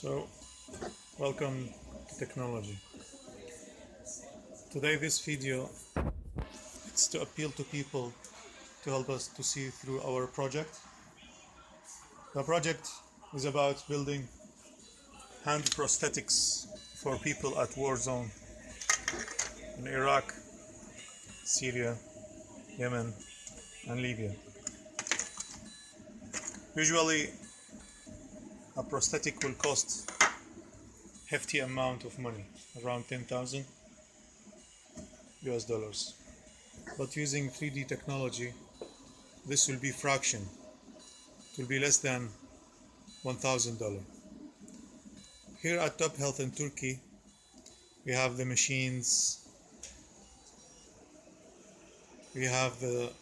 So, welcome to technology. Today this video is to appeal to people to help us to see through our project. The project is about building hand prosthetics for people at war zone in Iraq, Syria, Yemen and Libya. Usually a prosthetic will cost hefty amount of money, around 10,000 US dollars. But using 3D technology, this will be fraction. It will be less than $1,000. Here at TopHealth in Turkey, we have the machines, we have the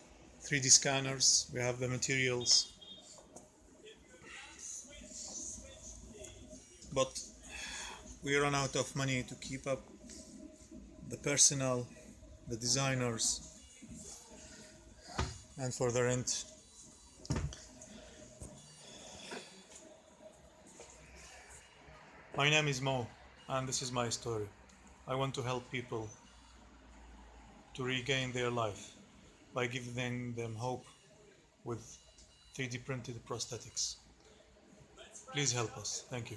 3D scanners, we have the materials. But we run out of money to keep up the personnel, the designers, and for the rent. My name is Mo, and this is my story. I want to help people to regain their life by giving them hope with 3D printed prosthetics. Please help us. Thank you.